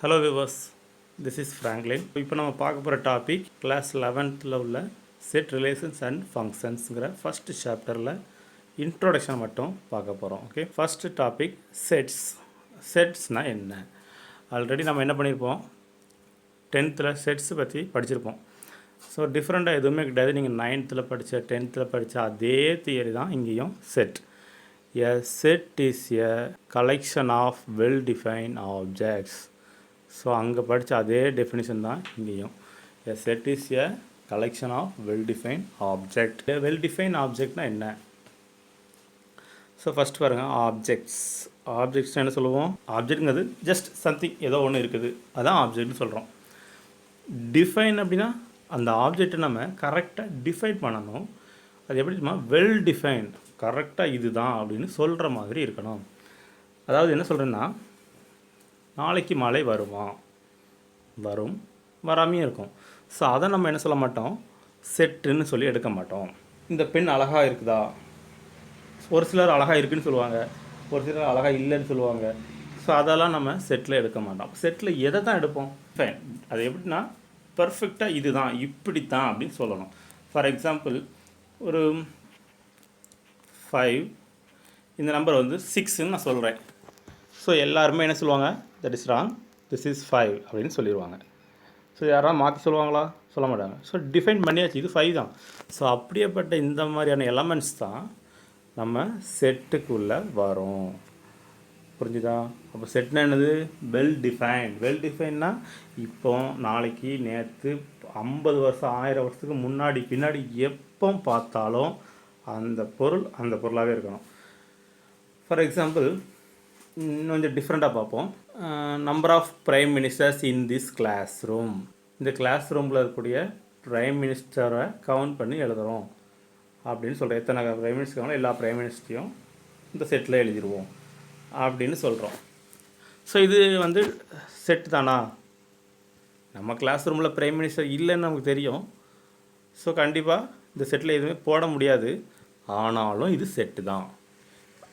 Hello viewers, this is Franklin. இப்போ நம்ம பார்க்க போகிற டாபிக் கிளாஸ் 11th உள்ள செட் ரிலேஷன்ஸ் அண்ட் ஃபங்க்ஷன்ஸுங்கிற ஃபஸ்ட் சாப்டரில் இன்ட்ரோடக்ஷன் மட்டும் பார்க்க போகிறோம். Okay, first topic sets. செட்ஸ்னால் என்ன? ஆல்ரெடி நம்ம என்ன பண்ணியிருப்போம், 10th செட்ஸ் பற்றி படிச்சிருப்போம். ஸோ டிஃப்ரெண்ட்டாக எதுவுமே கிடையாது. நீங்கள் 9th படித்த 10th படித்த அதே தியரி தான் இங்கேயும். Set a set is a collection of well define objects. So அங்கே படித்த அதே டெஃபினிஷன் தான் இங்கேயும். A set is a collection of well define object. Well define ஆப்ஜெக்ட்னா என்ன? ஸோ ஃபஸ்ட் பாருங்கள், ஆப்ஜெக்ட்ஸ். ஆப்ஜெக்ட்ஸ் என்ன சொல்லுவோம்? ஆப்ஜெக்ட்ங்கிறது ஜஸ்ட் சம்திங், ஏதோ ஒன்று இருக்குது, அதான் ஆப்ஜெக்ட்னு சொல்கிறோம். டிஃபைன் அப்படின்னா அந்த ஆப்ஜெக்டை நம்ம கரெக்டாக டிஃபைன் பண்ணணும். அது எப்படிமா? வெல் டிஃபைன், கரெக்டாக இதுதான் அப்படின்னு சொல்கிற மாதிரி இருக்கணும். அதாவது என்ன சொல்கிறேன்னா, நாளைக்கு மழை வருமா? வரும், வராமையும் இருக்கும். ஸோ அதை நம்ம என்ன சொல்ல மாட்டோம், செட்டுன்னு சொல்லி எடுக்க மாட்டோம். இந்த பெண் அழகாக இருக்குதா? ஒரு சிலர் அழகாக இருக்குதுன்னு சொல்லுவாங்க, ஒரு சிலர் அழகாக இல்லைன்னு சொல்லுவாங்க. ஸோ அதெல்லாம் நம்ம செட்டில் எடுக்க மாட்டோம். செட்டில் எதை தான் எடுப்போம்? ஃபைன். அது எப்படின்னா பர்ஃபெக்டாக இதுதான், இப்படி தான் அப்படின்னு சொல்லணும். ஃபார் எக்ஸாம்பிள், ஒரு 5, இந்த நம்பர் வந்து 6ன்னு நான் சொல்கிறேன். ஸோ எல்லாருமே என்ன சொல்லுவாங்க? That is wrong, this is 5 அப்படின்னு சொல்லிடுவாங்க. ஸோ யாராவது மாற்றி சொல்லுவாங்களா? சொல்ல மாட்டாங்க. ஸோ டிஃபைன் பண்ணியாச்சு, இது 5 தான். ஸோ அப்படியேப்பட்ட இந்த மாதிரியான எலமெண்ட்ஸ் தான் நம்ம செட்டுக்குள்ளே வரும். புரிஞ்சுதா? அப்போ செட்னா என்னது? Well define. வெல் டிஃபைன்னா இப்போ, நாளைக்கு, நேற்று, 50 வருஷம், 1000 வருஷத்துக்கு முன்னாடி பின்னாடி எப்போ பார்த்தாலும் அந்த பொருள் அந்த பொருளாகவே இருக்கணும். ஃபார் எக்ஸாம்பிள், கொஞ்சம் டிஃப்ரெண்ட்டாக பார்ப்போம். Number of prime ministers in this class room. இந்த கிளாஸ் ரூமில் இருக்கக்கூடிய பிரைம் மினிஸ்டரை கவுண்ட் பண்ணி எழுதுகிறோம் அப்படின்னு சொல்கிறேன். எத்தனை பிரைம் மினிஸ்டர் கவுண்ட், எல்லா பிரைம் மினிஸ்டரையும் இந்த செட்டில் எழுதிடுவோம் அப்படின்னு சொல்கிறோம். ஸோ இது வந்து செட் தானா? நம்ம கிளாஸ் ரூமில் பிரைம் மினிஸ்டர் இல்லைன்னு நமக்கு தெரியும். ஸோ கண்டிப்பாக இந்த செட்டில் எதுவுமே போட முடியாது. ஆனாலும் இது செட்டு தான்.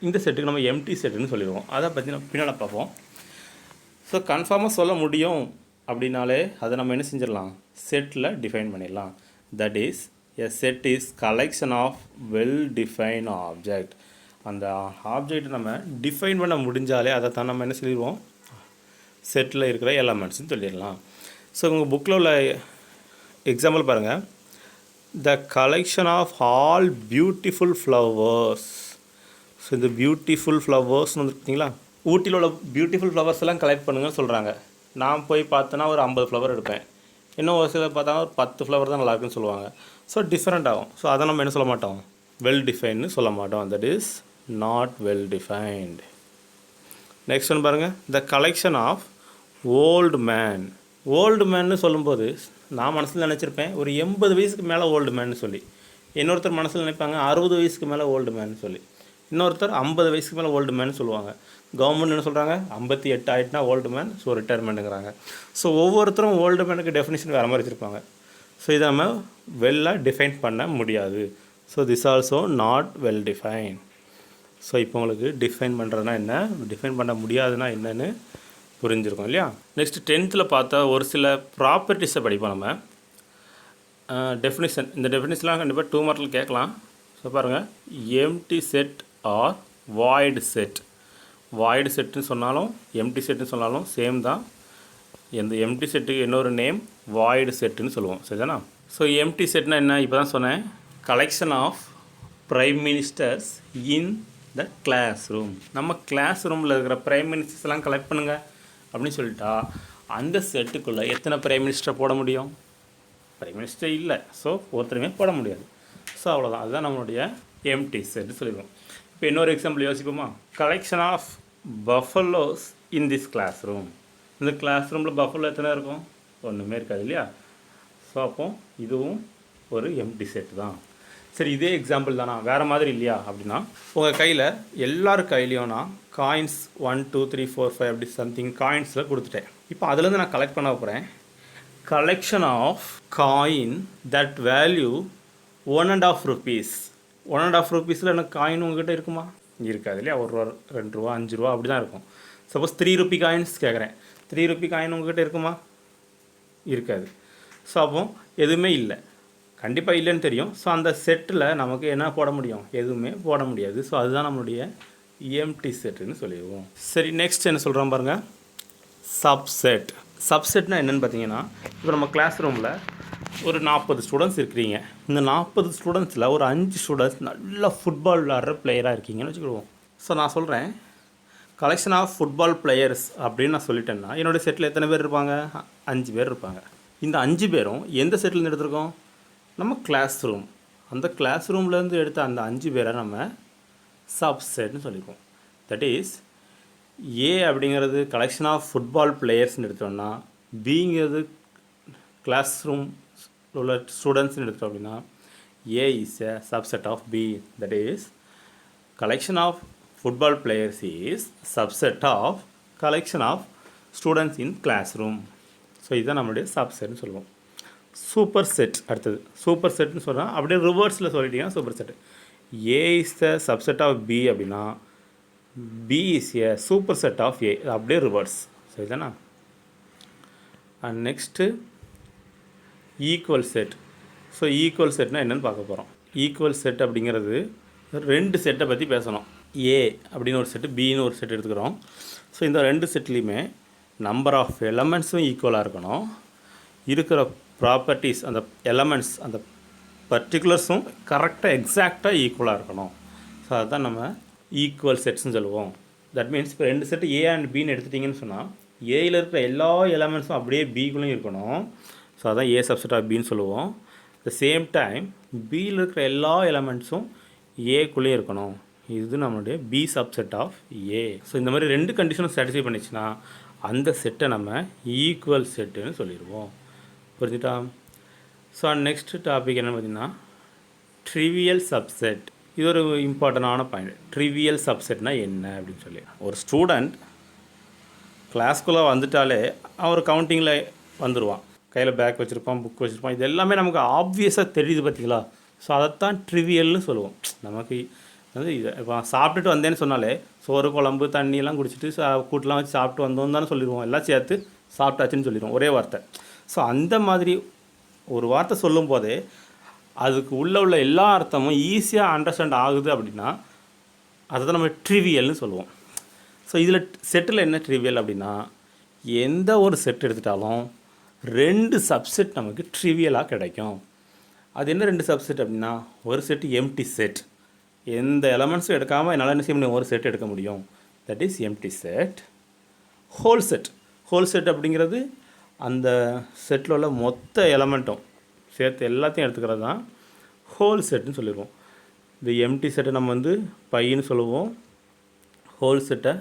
இந்த செட்டுக்கு நம்ம எம்டி செட்டுன்னு சொல்லிடுவோம். அதை பற்றி நம்ம பின்னால் பார்ப்போம். ஸோ கன்ஃபார்மாக சொல்ல முடியும் அப்படின்னாலே அதை நம்ம என்ன செஞ்சிடலாம், செட்டில் டிஃபைன் பண்ணிடலாம். That is a set is collection of well define object. அந்த ஆப்ஜெக்ட் நம்ம டிஃபைன் பண்ண முடிஞ்சாலே அதை தான் நம்ம என்ன சொல்லிடுவோம், செட்டில் இருக்கிற எலமெண்ட்ஸ்னு சொல்லிடலாம். ஸோ உங்கள் புக்கில் உள்ள எக்ஸாம்பிள் பாருங்கள். The collection of all beautiful flowers. So இந்த பியூட்டிஃபுல் ஃப்ளவர்ஸ்னு வந்துருக்கீங்களா, ஊட்டியில் உள்ள பியூட்டிஃபுல் ஃப்ளவர்ஸ் எல்லாம் கலெக்ட் பண்ணுங்கன்னு சொல்கிறாங்க. நான் போய் பார்த்தோன்னா ஒரு 50 ஃப்ளவர் எடுப்பேன். இன்னும் ஒரு சிலர் பார்த்தா ஒரு 10 ஃப்ளவர் தான் நல்லாயிருக்குன்னு சொல்லுவாங்க. ஸோ டிஃப்ரெண்ட் ஆகும். ஸோ அதை நம்ம என்ன சொல்ல மாட்டோம், வெல் டிஃபைன்னு சொல்ல மாட்டோம். That is not well defined. Next ஒன்று பாருங்கள். The collection of old man. Old மேன்னு சொல்லும்போது நான் மனசில் நினச்சிருப்பேன் ஒரு 80 வயசுக்கு மேலே ஓல்டு மேன்னு சொல்லி. இன்னொருத்தர் மனசில் நினைப்பாங்க 60 வயசுக்கு மேலே ஓல்டு மேன்னு சொல்லி. இன்னொருத்தர் 50 வயசுக்கு மேலே ஓல்டு மேன்னு சொல்லுவாங்க. கவர்மெண்ட் என்ன சொல்கிறாங்க, 58 ஆகிட்டுனா ஓல்டு மேன், ஸோ ரிட்டையர்மெண்ட்டுங்கிறாங்க. ஸோ ஒவ்வொருத்தரும் ஓல்டு மேனுக்கு டெஃபினிஷன் வேறு மாதிரி வச்சுருப்பாங்க. ஸோ இதை நம்ம வெல்லாக டிஃபைன் பண்ண முடியாது. So this also not well define. So இப்போ உங்களுக்கு டிஃபைன் பண்ணுறதுனா என்ன, டிஃபைன் பண்ண முடியாதுன்னா என்னென்னு புரிஞ்சிருக்கும் இல்லையா? நெக்ஸ்ட் 10th பார்த்தா ஒரு சில ப்ராப்பர்ட்டிஸை படிப்போம் நம்ம. டெஃபினிஷன், இந்த டெஃபினிஷன்லாம் கண்டிப்பாக 2 மார்க்கில் கேட்கலாம். ஸோ பாருங்கள், empty set or void set. Void செட்டுன்னு சொன்னாலும் எம்டி செட்டுன்னு சொன்னாலும் சேம் தான். எந்த எம்டி செட்டுக்கு இன்னொரு நேம் வாய்டு செட்டுன்னு சொல்லுவோம், சரிதானா? ஸோ எம்டி செட்னா என்ன? இப்போ தான் சொன்னேன், collection of prime ministers in the class room. நம்ம கிளாஸ் ரூமில் இருக்கிற பிரைம் மினிஸ்டர்ஸ் எல்லாம் கலெக்ட் பண்ணுங்கள் அப்படின்னு சொல்லிட்டா அந்த செட்டுக்குள்ளே எத்தனை பிரைம் மினிஸ்டர் போட முடியும்? பிரைம் மினிஸ்டர் இல்லை, ஸோ ஒருத்தருமே போட முடியாது. ஸோ அவ்வளோதான், அதுதான் நம்மளுடைய எம்டி செட்டு சொல்லிடுவோம். இப்போ இன்னொரு எக்ஸாம்பிள் யோசிப்போமா? Collection of buffaloes in this class room. இந்த கிளாஸ் ரூமில் பஃபலோ எத்தனை இருக்கும்? ஒன்றுமே இருக்காது இல்லையா? ஸோ அப்போ இதுவும் ஒரு எம்டி செட்டு தான். சரி, இதே எக்ஸாம்பிள் தானா, வேறு மாதிரி இல்லையா அப்படின்னா, உங்கள் கையில் எல்லார் கையிலையும் நான் காயின்ஸ் 1 2 3 4 5 அப்படி சம்திங் காயின்ஸில் கொடுத்துட்டேன். இப்போ அதுலேருந்து நான் கலெக்ட் பண்ண போகிறேன். Collection of coin that value 1.5 rupees. 1.5 rupeesல எனக்கு காயின் உங்கள்கிட்ட இருக்குமா? இருக்காது இல்லையா, ₹1 ₹2 ₹5 அப்படி தான் இருக்கும். சப்போஸ் 3 ரூபி காயின்ஸ் கேட்குறேன், 3 ரூபி காயின் உங்கள்கிட்ட இருக்குமா? இருக்காது. ஸோ அப்போ எதுவுமே இல்லை, கண்டிப்பாக இல்லைன்னு தெரியும். ஸோ அந்த செட்டில் நமக்கு என்ன போட முடியும்? எதுவுமே போட முடியாது. ஸோ அதுதான் நம்மளுடைய எம்டி செட்டுன்னு சொல்லிடுவோம். சரி, நெக்ஸ்ட் என்ன சொல்கிறோம் பாருங்கள், சப்செட். சப்செட்னா என்னென்னு பார்த்தீங்கன்னா, இப்போ நம்ம கிளாஸ் ரூமில் ஒரு 40 ஸ்டூடெண்ட்ஸ் இருக்கிறீங்க. இந்த 40 ஸ்டூடெண்ட்ஸில் ஒரு 5 ஸ்டூடெண்ட்ஸ் நல்லா ஃபுட்பால் விளாட்ற பிளேயராக இருக்கீங்கன்னு வச்சுக்கிடுவோம். ஸோ நான் சொல்கிறேன், கலெக்ஷன் ஆஃப் ஃபுட்பால் பிளேயர்ஸ் அப்படின்னு நான் சொல்லிட்டேன்னா என்னுடைய செட்டில் எத்தனை பேர் இருப்பாங்க? 5 பேர் இருப்பாங்க. இந்த 5 பேரும் எந்த செட்டிலேருந்து எடுத்திருக்கோம்? நம்ம கிளாஸ் ரூம். அந்த கிளாஸ் ரூம்லேருந்து எடுத்த அந்த 5 பேரை நம்ம சப்செட்னு சொல்லியிருக்கோம். தட் இஸ் ஏ அப்படிங்கிறது கலெக்ஷன் ஆஃப் ஃபுட்பால் பிளேயர்ஸ்னு எடுத்தோம்னா, பிங்கிறது கிளாஸ் ரூம் உள்ள ஸ்டூடெண்ட்ஸ்னு எடுத்தோம் அப்படின்னா, A is a subset of B. That is collection of football players is subset of collection of students in classroom. So இதுதான் நம்மளுடைய சப்செட்னு சொல்லுவோம். Superset. அடுத்தது சூப்பர் செட்னு சொல்கிறோம். அப்படியே ரிவர்ஸில் சொல்லிட்டீங்கன்னா superset. A is the subset of B அப்படின்னா B is a superset of A. அப்படியே ரிவர்ஸ். ஸோ இதுதானா. And next equal set. So equal செட்னால் என்னென்னு பார்க்க போகிறோம். ஈக்குவல் செட் அப்படிங்கிறது 2 செட்டை பற்றி பேசணும். ஏ அப்படின்னு ஒரு செட்டு, பின்னு ஒரு செட் எடுத்துக்கிறோம். ஸோ இந்த 2 செட்லேயுமே நம்பர் ஆஃப் எலமெண்ட்ஸும் ஈக்குவலாக இருக்கணும். இருக்கிற ப்ராப்பர்ட்டிஸ், அந்த எலமெண்ட்ஸ், அந்த பர்டிகுலர்ஸும் கரெக்டாக எக்ஸாக்டாக ஈக்குவலாக இருக்கணும். ஸோ அதுதான் நம்ம ஈக்குவல் செட்ஸ்ன்னு சொல்லுவோம். தட் மீன்ஸ் இப்போ 2 செட்டு ஏ அண்ட் பின்னு எடுத்துட்டிங்கன்னு சொன்னால், ஏயில் இருக்கிற எல்லா எலமெண்ட்ஸும் அப்படியே பிக்குள்ளேயும் இருக்கணும். ஸோ அதான் ஏ சப்செட் ஆஃப் பின்னு சொல்லுவோம். அட் த சேம் டைம் பியில் இருக்கிற எல்லா எலமெண்ட்ஸும் ஏக்குள்ளே இருக்கணும். இது நம்மளுடைய B subset of A. So இந்த மாதிரி 2 கண்டிஷனும் சாட்டிஸ்ஃபை பண்ணிச்சுன்னா அந்த செட்டை நம்ம ஈக்குவல் செட்டுன்னு சொல்லிடுவோம். புரிஞ்சுட்டா? ஸோ நெக்ஸ்ட் டாபிக் என்னென்னு பார்த்தீங்கன்னா ட்ரிவியல் சப்செட். இது ஒரு இம்பார்ட்டண்டான பாயிண்ட். ட்ரிவியல் சப்செட்னா என்ன அப்படின்னு சொல்லி, ஒரு ஸ்டூடெண்ட் கிளாஸ்குள்ளே வந்துட்டாலே அவர் கவுண்டிங்கில் வந்துடுவான். கையில் பேக் வச்சுருப்பான், புக் வச்சுருப்பான். இது எல்லாமே நமக்கு ஆப்வியஸாக தெரியுது பார்த்தீங்களா? ஸோ அதைத்தான் ட்ரிவியல்னு சொல்லுவோம். நமக்கு வந்து இதை இப்போ சாப்பிட்டுட்டு வந்தேன்னு சொன்னாலே சோறு, குழம்பு, தண்ணியெல்லாம் குடிச்சிட்டு கூட்டெலாம் வச்சு சாப்பிட்டு வந்தோம் தானே சொல்லிடுவோம். எல்லாம் சேர்த்து சாப்பிட்டாச்சுன்னு சொல்லிடுவோம், ஒரே வார்த்தை. ஸோ அந்த மாதிரி ஒரு வார்த்தை சொல்லும் போதே அதுக்கு உள்ள எல்லா அர்த்தமும் ஈஸியாக அண்டர்ஸ்டாண்ட் ஆகுது அப்படின்னா அதை தான் நம்ம ட்ரிவியல்னு சொல்லுவோம். ஸோ இதில் செட்டில் என்ன ட்ரிவியல் அப்படின்னா, எந்த ஒரு செட் எடுத்துட்டாலும் 2 சப்செட் நமக்கு ட்ரிவியலாக கிடைக்கும். அது என்ன 2 சப்செட் அப்படின்னா, ஒரு செட்டு எம்டி செட், எந்த எலமெண்ட்ஸும் எடுக்காமல் என்னால் என்ன செய்ய முடியும், ஒரு செட் எடுக்க முடியும். That is empty set. Whole set. Whole set அப்படிங்கிறது அந்த செட்டில் உள்ள மொத்த எலமெண்ட்டும் சேர்த்து எல்லாத்தையும் எடுத்துக்கிறது தான் ஹோல் செட்டுன்னு சொல்லிடுவோம். இந்த எம்டி செட்டை நம்ம வந்து பைன்னு சொல்லுவோம். ஹோல் செட்டை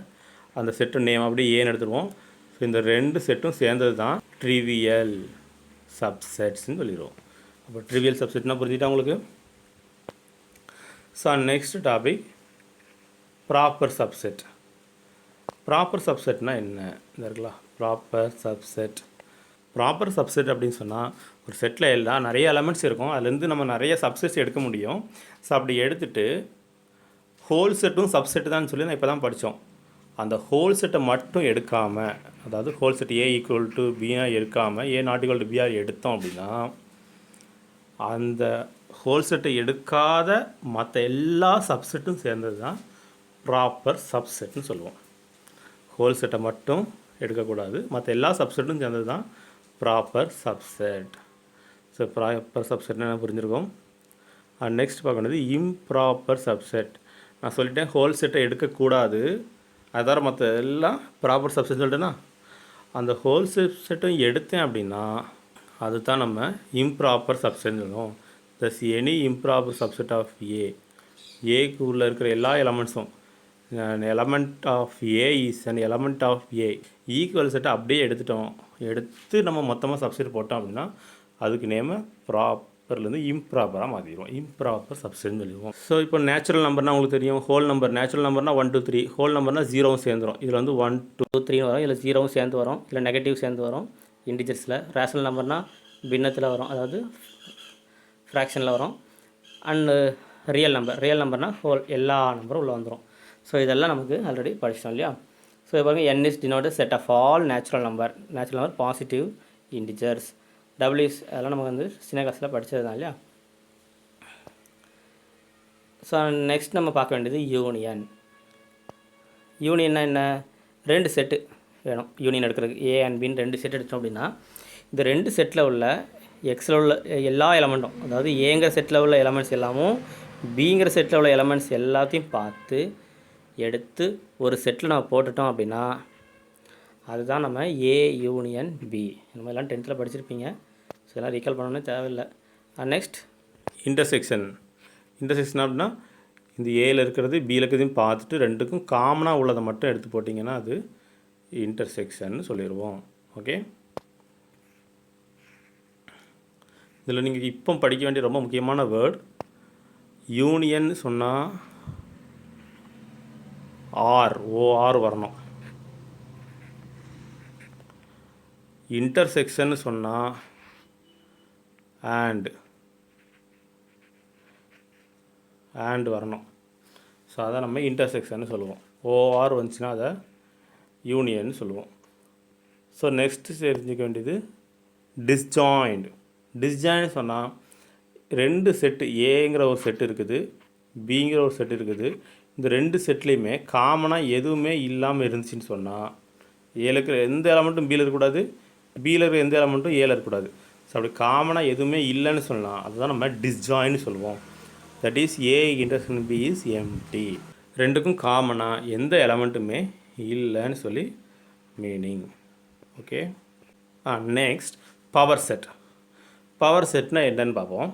அந்த செட்டு நேம் அப்படியே ஏன்னு எடுத்துருவோம். ஸோ இந்த 2 செட்டும் சேர்ந்தது தான் ட்ரிவியல் சப்செட்ஸ்ன்னு சொல்லிடுவோம். அப்போ ட்ரிவியல் சப்செட்னா புரிஞ்சுட்டா உங்களுக்கு? So next topic proper subset. Proper சப்செட்னா என்ன இந்த இருக்கலாம். Proper subset. ப்ராப்பர் சப்செட் அப்படின்னு சொன்னால், ஒரு செட்டில் எல்லாம் நிறைய எலமெண்ட்ஸ் இருக்கும், அதுலேருந்து நம்ம நிறைய சப்செட்ஸ் எடுக்க முடியும். ஸோ அப்படி எடுத்துகிட்டு ஹோல் செட்டும் சப்செட்டு தான் சொல்லி நான் இப்போ தான் படித்தோம். அந்த ஹோல் செட்டை மட்டும் எடுக்காமல், அதாவது whole set A equal to பியாக எடுக்காமல் ஏ நாட் ஈக்குவல் டு பியாக எடுத்தோம் அப்படின்னா, அந்த ஹோல் செட்டை எடுக்காத மற்ற எல்லா சப்செட்டும் சேர்ந்தது தான் ப்ராப்பர் சப்செட்னு சொல்லுவோம். ஹோல் செட்டை மட்டும் எடுக்கக்கூடாது, மற்ற எல்லா சப்செட்டும் சேர்ந்தது தான் ப்ராப்பர் சப்செட். ஸோ ப்ராப்பர் செட்னா என்ன புரிஞ்சிருக்கோம். அண்ட் நெக்ஸ்ட் பார்க்கணுது இம்ப்ராப்பர் சப்செட். நான் சொல்லிட்டேன் ஹோல் செட்டை எடுக்கக்கூடாது, அது தவிர மற்ற எல்லாம் ப்ராப்பர் சப்செட் சொல்லிட்டேன்னா, அந்த ஹோல் செட்டும் எடுத்தேன் அப்படின்னா அதுதான் நம்ம இம்ப்ராப்பர் சப்செட்னு சொல்லுவோம். Thus any improper subset of A, ஏக்கு உள்ளே இருக்கிற எல்லா எலமெண்ட்ஸும், element of A is and element of A equal செட்டை அப்படியே எடுத்து நம்ம மொத்தமாக சப்செட் போட்டோம் அப்படின்னா அதுக்கு நேம ப்ராப்பர்லேருந்து இம்ப்ராப்பராக மாற்றிடுவோம். இம்ப்ராப்பர் சப்செட்னு சொல்லிடுவோம். ஸோ இப்போ நேச்சுரல் நம்பர்னால் உங்களுக்கு தெரியும், ஹோல் நம்பர். நேச்சுரல் நம்பர்னால் 1 2 3, ஹோல் நம்பர்னால் 0வும் சேர்ந்துடும். இதில் வந்து 1 2 3 வரும், இல்லை 0வும் சேர்ந்து வரும், இல்லை நெகட்டிவ் சேர்ந்து வரும் இன்டிஜர்ஸில். ரேஷனல் நம்பர்னால் பின்னத்தில் வரும், அதாவது ஃப்ராக்ஷனில் வரும். அண்டு ரியல் நம்பர்னால் ஹோல் எல்லா நம்பரும் உள்ளே வந்துடும். ஸோ இதெல்லாம் நமக்கு ஆல்ரெடி படிச்சிட்டோம் இல்லையா. ஸோ பாருங்கள், n is denoted set of all natural number positive integers. W is அதெல்லாம் நமக்கு வந்து சின்ன கிளாஸில் படித்தது தான் இல்லையா. ஸோ நெக்ஸ்ட் நம்ம பார்க்க வேண்டியது யூனியன். யூனியன்னா என்ன, ரெண்டு செட்டு வேணும் யூனியன் எடுக்கிறதுக்கு. ஏ அண்ட் பின்னு ரெண்டு செட் எடுத்தோம் அப்படின்னா இந்த ரெண்டு செட்டில் உள்ள எக்ஸில் உள்ள எல்லா எலமெண்ட்டும், அதாவது ஏங்கிற செட்டில் உள்ள எலமெண்ட்ஸ் எல்லாமும் பிங்கிற செட்டில் உள்ள எலமெண்ட்ஸ் எல்லாத்தையும் பார்த்து எடுத்து ஒரு செட்டில் நம்ம போட்டுட்டோம் அப்படின்னா அதுதான் நம்ம ஏ யூனியன் பி. நம்ம எல்லாம் 10th படிச்சிருப்பீங்க. ஸோ இதெல்லாம் ரீகால் பண்ணணும்னு தேவையில்லை. Next intersection. இன்டர்செக்ஷன் அப்படின்னா இந்த ஏல இருக்கிறது பியில் இருக்கிறதையும் பார்த்துட்டு ரெண்டுக்கும் காமனாக உள்ளதை மட்டும் எடுத்து போட்டிங்கன்னா அது இன்டர்செக்ஷன் சொல்லிடுவோம். ஓகே, இதில் நீங்கள் இப்போ படிக்க வேண்டிய ரொம்ப முக்கியமான வேர்ட் யூனியன் சொன்னால் ஓஆர் வரணும். இன்டர்செக்ஷன் சொன்னால் and வரணும். ஸோ அதை நம்ம இன்டர்செக்ஷன் சொல்லுவோம். ஓஆர் வந்துச்சுன்னா அதை யூனியன் சொல்லுவோம். ஸோ நெக்ஸ்ட்டு தெரிஞ்சுக்க வேண்டியது டிஸ்ஜாயிண்ட். டிஸ்ஜாயிண்ட் சொன்னால் ரெண்டு செட்டு, ஏங்கிற ஒரு செட்டு இருக்குது, பிங்கிற ஒரு செட்டு இருக்குது. இந்த ரெண்டு செட்லேயுமே காமனாக எதுவுமே இல்லாமல் இருந்துச்சுன்னு சொன்னால் ஏல இருக்கிற எந்த எலமெண்ட்டும் பியில் இருக்கக்கூடாது, பியில் இருக்கிற எந்த எலமெண்ட்டும் ஏல இருக்கக்கூடாது. ஸோ அப்படி காமனாக எதுவுமே இல்லைன்னு சொல்லலாம், அதுதான் நம்ம டிஸ்ஜாயின்னு சொல்லுவோம். That is A intersection B is empty. ரெண்டுக்கும் காமனாக எந்த எலமெண்ட்டுமே இல்லைன்னு சொல்லி meaning. Okay, next power set. Power செட்னால் என்னன்னு பார்ப்போம்.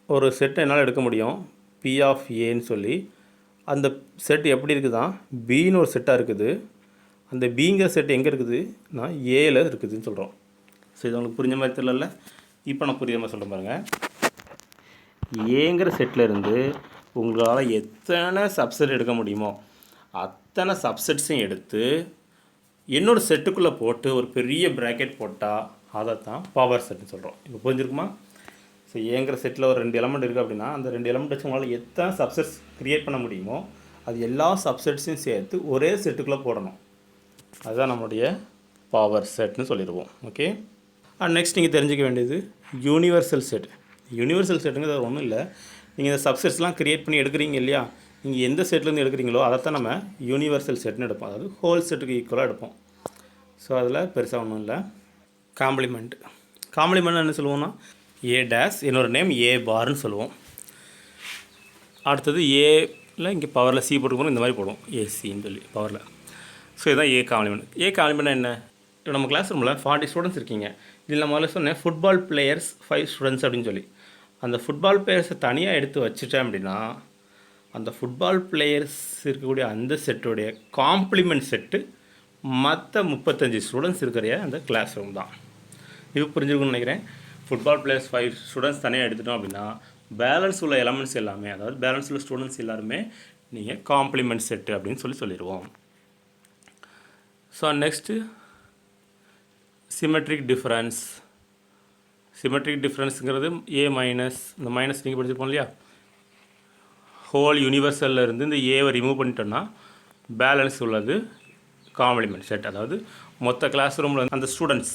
ஒரு செட்டை என்னால் எடுக்க முடியும் பி ஆஃப் ஏன்னு சொல்லி. அந்த செட் எப்படி இருக்குதான், பின்னு ஒரு செட்டாக இருக்குது. அந்த பிங்கிற செட் எங்கே இருக்குதுன்னா ஏல இருக்குதுன்னு சொல்கிறோம். ஸோ இது உங்களுக்கு புரிஞ்ச மாதிரி தெரியல. இப்போ நான் புரியுற மாதிரி சொல்கிறேன் பாருங்கள். ஏங்கிற செட்டில் இருந்து உங்களால் எத்தனை சப்செட் எடுக்க முடியுமோ அத்தனை சப்செட்ஸையும் எடுத்து இன்னொரு செட்டுக்குள்ளே போட்டு ஒரு பெரிய ப்ராக்கெட் போட்டால் அதை தான் பவர் செட்னு சொல்கிறோம். இப்போ புரிஞ்சிருக்குமா? ஸோ ஏங்கிற செட்டில் ஒரு 2 எலமெண்ட் இருக்குது அப்படின்னா அந்த 2 எலமெண்ட் வச்சு உங்களால் எத்தனை சப்செட்ஸ் க்ரியேட் பண்ண முடியுமோ அது எல்லா சப்செட்ஸையும் சேர்த்து ஒரே செட்டுக்குள்ளே போடணும். அதுதான் நம்மளுடைய பவர் செட்னு சொல்லிடுவோம். ஓகே, நெக்ஸ்ட் நீங்கள் தெரிஞ்சிக்க வேண்டியது யூனிவர்சல் செட். யூனிவர்சல் செட்டுங்கிறது அது ஒன்றும் இல்லை, நீங்கள் இந்த சப்செட்ஸ்லாம் க்ரியேட் பண்ணி எடுக்கிறீங்க இல்லையா, நீங்கள் எந்த செட்லேருந்து எடுக்கிறீங்களோ அதைத்தான் நம்ம யூனிவர்சல் செட்னு எடுப்போம். அதாவது ஹோல் செட்டுக்கு ஈக்குவலாக எடுப்போம். ஸோ அதில் பெருசாக ஒன்றும் இல்லை. காம்ப்ளிமெண்ட். காம்ப்ளிமெண்ட் என்ன சொல்லுவோம்னா ஏ டேஸ், என்னோட நேம் ஏ பார்னு சொல்லுவோம். அடுத்தது ஏல இங்கே பவரில் சி போட்டுக்கணும், இந்த மாதிரி போடுவோம் ஏசின்னு சொல்லி பவரில். ஸோ இதுதான் ஏ காம்ப்ளிமெண்ட். ஏ காம்ப்ளிமெண்ட் என்ன, இப்போ நம்ம கிளாஸ் ரூமில் 40 ஸ்டூடெண்ட்ஸ் இருக்கீங்க. இதில் நான் முதல்ல சொன்னேன் ஃபுட்பால் பிளேயர்ஸ் 5 ஸ்டூடெண்ட்ஸ் அப்படின்னு சொல்லி. அந்த ஃபுட்பால் பிளேயர்ஸை தனியாக எடுத்து வச்சுட்டேன் அப்படின்னா அந்த ஃபுட்பால் பிளேயர்ஸ் இருக்கக்கூடிய அந்த செட்டுடைய காம்ப்ளிமெண்ட் செட்டு மற்ற 35 ஸ்டூடெண்ட்ஸ் இருக்கிற அந்த கிளாஸ் ரூம் தான். இது புரிஞ்சுக்கணும்னு நினைக்கிறேன். ஃபுட்பால் பிளேயர்ஸ் 5 ஸ்டூடெண்ட்ஸ் தனியாக எடுத்துட்டோம் அப்படின்னா பேலன்ஸ் உள்ள எலமெண்ட்ஸ் எல்லாமே, அதாவது பேலன்ஸ் உள்ள ஸ்டூடெண்ட்ஸ் எல்லாருமே நீங்கள் காம்ப்ளிமெண்ட் செட்டு அப்படின்னு சொல்லிடுவோம். So next symmetric difference. Symmetric டிஃப்ரென்ஸுங்கிறது ஏ மைனஸ், இந்த மைனஸ் நீங்கள் படிச்சிருப்போம் இல்லையா, ஹோல் யூனிவர்சலில் இருந்து இந்த ஏவை ரிமூவ் பண்ணிட்டோன்னா பேலன்ஸ் உள்ளது காம்ப்ளிமெண்ட் செட். அதாவது மொத்த கிளாஸ் ரூமில் அந்த ஸ்டூடெண்ட்ஸ்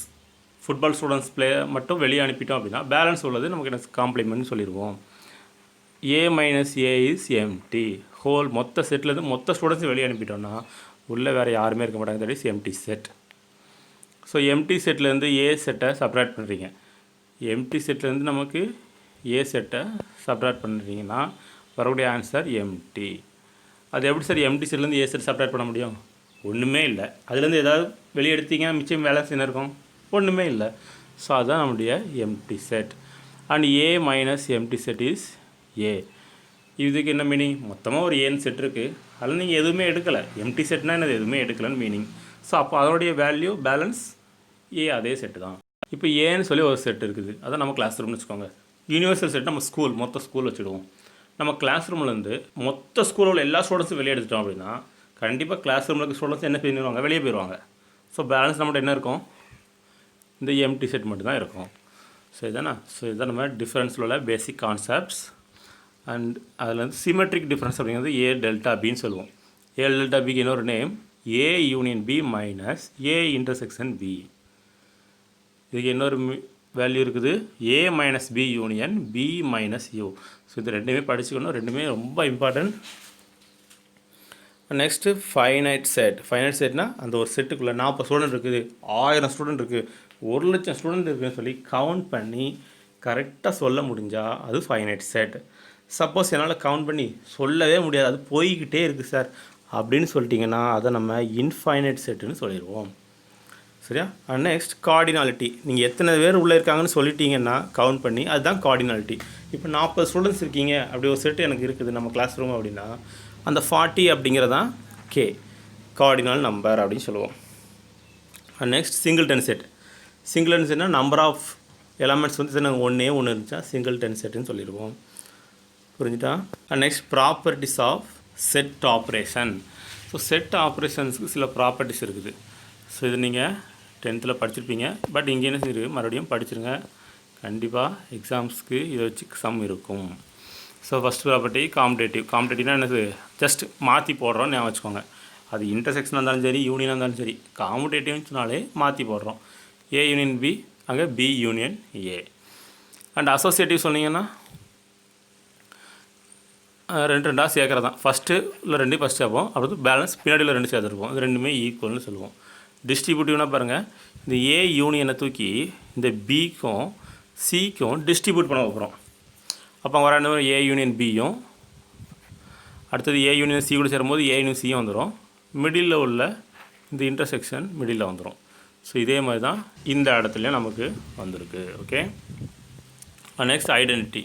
ஃபுட்பால் ஸ்டூடெண்ட்ஸ் மட்டும் வெளியே அனுப்பிட்டோம் அப்படின்னா பேலன்ஸ் உள்ளது நமக்கு என்ன காம்ப்ளிமெண்ட் சொல்லிடுவோம். A minus A is empty. Whole மொத்த செட்லேருந்து மொத்த ஸ்டூடெண்ட்ஸும் வெளியே அனுப்பிட்டோன்னா உள்ளே வேறு யாருமே இருக்க மாட்டாங்க. That is empty set. So empty செட்லேருந்து ஏ செட்டை சப்ராக்ட் பண்ணுறீங்க. எம்டி செட்லேருந்து நமக்கு ஏ செட்டை சப்ராக்ட் பண்ணுறீங்கன்னா வரக்கூடிய ஆன்சர் எம்டி. அது எப்படி சார் எம்டி செட்லேருந்து ஏ செட் சப்ராக்ட் பண்ண முடியும்? ஒன்றுமே இல்லை. அதுலேருந்து ஏதாவது வெளியே எடுத்தீங்கன்னா மிச்சம் பேலன்ஸ் என்ன இருக்கும்? ஒன்றுமே இல்லை. ஸோ அதுதான் நம்முடைய empty set. And A minus empty set is A. இதுக்கு என்ன மீனிங்? மொத்தமாக ஒரு ஏன்னு செட் இருக்குது, அதில் நீங்கள் எதுவுமே எடுக்கலை. எம்டி செட்னால் என்னது? எதுவுமே எடுக்கலைன்னு மீனிங். ஸோ அப்போ அதனுடைய வேல்யூ பேலன்ஸ் ஏ அதே செட்டு தான். இப்போ ஏன்னு சொல்லி ஒரு செட் இருக்குது, அதான் நம்ம கிளாஸ் ரூம்னு வச்சுக்கோங்க. யூனிவர்சல் செட் நம்ம ஸ்கூல், மொத்த ஸ்கூல் வச்சுடுவோம். நம்ம கிளாஸ் ரூம்லேருந்து மொத்த ஸ்கூலில் உள்ள எல்லா ஸ்டூடெண்ட்ஸும் வெளியே எடுத்துட்டோம் அப்படின்னா கண்டிப்பாக கிளாஸ் ரூமில் இருக்க ஸ்டூடெண்ட்ஸ் என்ன பண்ணிடுவாங்க? வெளியே போயிடுவாங்க. ஸோ பேலன்ஸ் நம்மகிட்ட என்ன இருக்கும்? இந்த எம்டி செட் மட்டும் தான் இருக்கும். ஸோ இதுதான் நம்ம டிஃப்ரென்ஸில் உள்ள பேசிக் கான்செப்ட்ஸ். அண்ட் அதில் வந்து சிமெட்ரிக் டிஃப்ரென்ஸ் அப்படிங்கிறது ஏ டெல்டா பின்னு சொல்லுவோம். ஏ டெல்டா பிக்கு இன்னொரு name A union B minus A intersection B. இதுக்கு இன்னொரு வேல்யூ இருக்குது A minus B union B minus U. So இது ரெண்டுமே படிச்சுக்கணும், ரெண்டுமே ரொம்ப important. Next finite set. Finite செட்னா அந்த ஒரு செட்டுக்குள்ளே 40 ஸ்டூடெண்ட் இருக்குது, 1000 ஸ்டூடெண்ட் இருக்குது, 1,00,000 ஸ்டூடெண்ட் இருக்குதுன்னு சொல்லி கவுண்ட் பண்ணி கரெக்டாக சொல்ல முடிஞ்சால் அது ஃபைனைட் செட். சப்போஸ் என்னால் கவுண்ட் பண்ணி சொல்லவே முடியாது, அது போய்கிட்டே இருக்குது சார் அப்படின்னு சொல்லிட்டிங்கன்னா அதை நம்ம இன்ஃபைனைட் செட்டுன்னு சொல்லிடுவோம். சரியா? Next cardinality. நீங்கள் எத்தனை பேர் உள்ளே இருக்காங்கன்னு சொல்லிட்டீங்கன்னா கவுண்ட் பண்ணி அதுதான் கார்டினாலிட்டி. இப்போ 40 ஸ்டூடெண்ட்ஸ் இருக்கீங்க, அப்படி ஒரு செட்டு எனக்கு இருக்குது நம்ம கிளாஸ் ரூம் அப்படின்னா அந்த 40 அப்படிங்கிறதான் கே கார்டினல் நம்பர் அப்படின்னு சொல்லுவோம். Next singleton set. சிங்கிள்டன் செட்னா நம்பர் ஆஃப் எலமெண்ட்ஸ் வந்து நாங்கள் ஒன்றே ஒன்று இருந்துச்சா சிங்கிள்டன் செட்டுன்னு சொல்லிடுவோம். புரிஞ்சுட்டா? Next properties of set operation. So set ஆப்ரேஷன்ஸுக்கு சில ப்ராப்பர்ட்டிஸ் இருக்குது. ஸோ இது நீங்கள் 10th படிச்சிருப்பீங்க, பட் இங்கே என்ன இருக்குது மறுபடியும் படிச்சிருங்க. கண்டிப்பாக எக்ஸாம்ஸ்க்கு இதை வச்சு சம் இருக்கும். So first property commutative. காம்படேட்டிவ்னா என்னது? ஜஸ்ட் மாற்றி போடுறோன்னு ஞாபகம் வச்சுக்கோங்க. அது இன்டர்செக்ஷனாக இருந்தாலும் சரி, யூனியனாக இருந்தாலும் சரி, காம்படேட்டிவ்னு சொன்னாலே மாற்றி போடுறோம். ஏ யூனியன் பி, அங்கே B union A. And associative சொன்னீங்கன்னா ரெண்டாக சேர்க்குறது தான். ஃபஸ்ட்டு இல்லை 2 ஃபஸ்ட் சேர்ப்போம், அப்புறம் பேலன்ஸ் பின்னாடியில் 2 சேர்த்துருப்போம். இது ரெண்டுமே ஈக்குவல்னு சொல்லுவோம். டிஸ்ட்ரிபியூட்டிவ்னா பாருங்கள், இந்த ஏ யூனியனை தூக்கி இந்த பிக்கும் சிக்கும் டிஸ்ட்ரிபியூட் பண்ண வைக்கிறோம். அப்போ வர என்ன ஏ யூனியன் பியும், அடுத்தது ஏ யூனியன் சி கூட சேரும்போது ஏ யூனியன் சியும் வந்துடும். மிடில் உள்ள இந்த இன்டர்செக்ஷன் மிடில் வந்துடும். ஸோ இதே மாதிரி தான் இந்த இடத்துலையும் நமக்கு வந்திருக்கு. ஓகே. Next identity.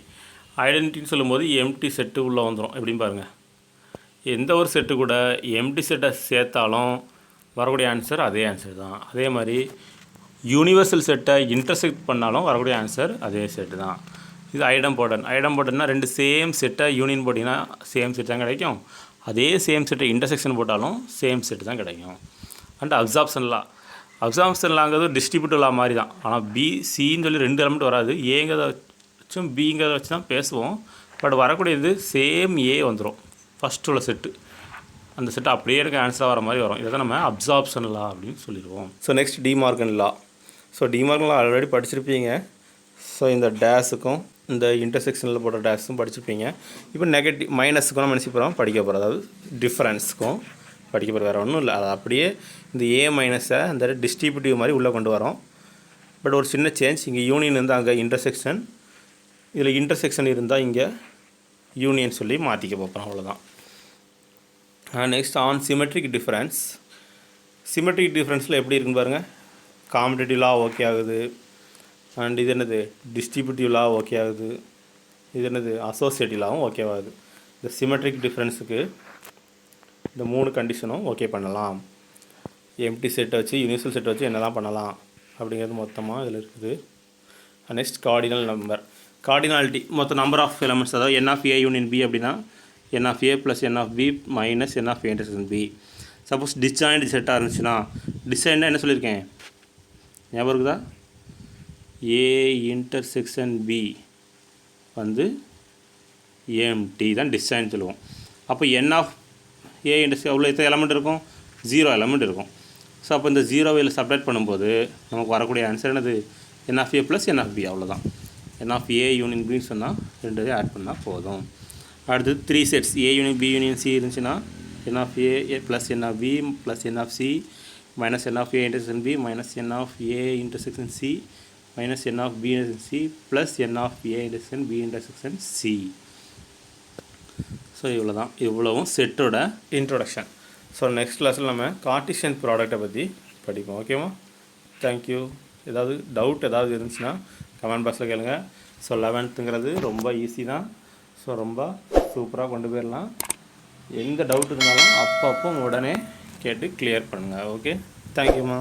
ஐடென்டிட்டின்னு சொல்லும்போது எம்டி செட்டு உள்ளே வந்துடும். எப்படின்னு பாருங்கள், எந்த ஒரு செட்டு கூட எம்டி செட்டை சேர்த்தாலும் வரக்கூடிய ஆன்சர் அதே ஆன்சர் தான். அதே மாதிரி யூனிவர்சல் செட்டை இன்டர்செக்ட் பண்ணாலும் வரக்கூடிய ஆன்சர் அதே செட்டு தான். இது ஐடம்போர்டன். ஐடம்போர்டன்னா 2 சேம் செட்டை யூனியன் போட்டிங்கன்னா சேம் செட் தான் கிடைக்கும். அதே சேம் செட்டை இன்டர்செக்ஷன் போட்டாலும் சேம் செட்டு தான் கிடைக்கும். And absorption law. அப்சார்ப்ஷன் லாங்கிறது டிஸ்ட்ரிபியூட்டிவ் லா மாதிரி தான். ஆனால் பி சின்னு சொல்லி 2 எலமெண்ட் வராது. ஏங்கிறத வச்சும் பிங்கிறத வச்சு தான் பேசுவோம். பட் வரக்கூடியது சேம் ஏ வந்துடும். ஃபஸ்ட்டு உள்ள செட்டு அந்த செட்டு அப்படியே இருக்க ஆன்சராக வர மாதிரி வரும். இதை தான் நம்ம அப்சார்ப்ஷன் லா அப்படின்னு சொல்லிடுவோம். ஸோ நெக்ஸ்ட் டிமார்கன் லா. ஸோ டிமார்கன் லா ஆல்ரெடி படிச்சிருப்பீங்க. ஸோ இந்த டேஸுக்கும் இந்த இன்டர்செக்ஷனில் போடுற டேஸும் படிச்சிருப்பீங்க. இப்போ நெகட்டிவ் மைனஸுக்கும் நம்ம நினச்சி போகிறோம் படிக்க போகிறோம். அதாவது டிஃப்ரென்ஸுக்கும் படிக்க போகிற வேறு ஒன்றும் இல்லை. அது அப்படியே இந்த ஏ மைனஸை இந்த டிஸ்ட்ரிபியூட்டிவ் மாதிரி உள்ளே கொண்டு வரோம். பட் ஒரு சின்ன சேஞ்ச், இங்கே யூனியன் இருந்தால் அங்கே இன்டர்செக்ஷன், இதில் இன்டர்செக்ஷன் இருந்தால் இங்கே யூனியன் சொல்லி மாற்றிக்க போகிறோம். அவ்வளோதான். Next on symmetric difference. Symmetric டிஃப்ரென்ஸில் எப்படி இருக்குன்னு பாருங்கள். காம்படேட்டிவ் லா ஓகே ஆகுது. அண்ட் இது என்னது? டிஸ்ட்ரிபியூட்டிவ் லா ஓகே ஆகுது. இது என்னது? அசோசியேட்டிவ் லாவும் ஓகே ஆகுது. இந்த சிமெட்ரிக் டிஃப்ரென்ஸுக்கு இந்த 3 கண்டிஷனும் ஓகே பண்ணலாம். எம்டி செட்டை வச்சு யூனிவர்சல் செட்டை வச்சு என்னெல்லாம் பண்ணலாம் அப்படிங்கிறது மொத்தமாக இதில் இருக்குது. Next cardinal number. கார்டினாலிட்டி மொத்தம் நம்பர் ஆஃப் எலமெண்ட்ஸ். அதாவது N of A union B அப்படின்னா N of A plus N of B minus N of A intersection B. Suppose disjoint செட்டாக இருந்துச்சுன்னா, டிஸ்ஜாயிண்ட்னா என்ன சொல்லியிருக்கேன் ஞாபகம் இருக்குதா? ஏ இன்டர்செக்ஷன் பி வந்து எம்டி தான் டிஸ்ஜாயிண்ட் சொல்லுவோம். அப்போ என் ஆஃப் ஏ இன்டர்செக்ஷன் அவ்வளோ எத்தனை எலமெண்ட் இருக்கும்? 0 எலமெண்ட் இருக்கும். ஸோ அப்போ இந்த 0 இதில் சப்ரேட் பண்ணும்போது நமக்கு வரக்கூடிய ஆன்சர் என்னது? N of A plus N of B. அவ்வளோதான். என் ஆஃப் ஏ யூனியன் பின்னு சொன்னால் 2 ஆட் பண்ணால் போதும். அடுத்தது 3 sets A union B union C இருந்துச்சுன்னா n of A plus N of B plus N of C minus N of A intersection B minus N of A intersection C minus N of B intersection C plus N of A intersection B intersection C. So இவ்வளோ தான். இவ்வளவும் செட்டோட introduction. So next கிளாஸில் நம்ம Cartesian ப்ராடக்ட்டை பற்றி படிப்போம். ஓகேவா? தேங்க்யூ. ஏதாவது டவுட் ஏதாவது இருந்துச்சுன்னா கமெண்ட் பாக்ஸில் கேளுங்க. ஸோ 11ங்கிறது ரொம்ப ஈஸி தான். ஸோ ரொம்ப சூப்பராக கொண்டு போயிடலாம். எந்த டவுட் இருந்தாலும் அப்பப்போ உடனே கேட்டு கிளியர் பண்ணுங்கள். ஓகே, தேங்க்யூம்மா.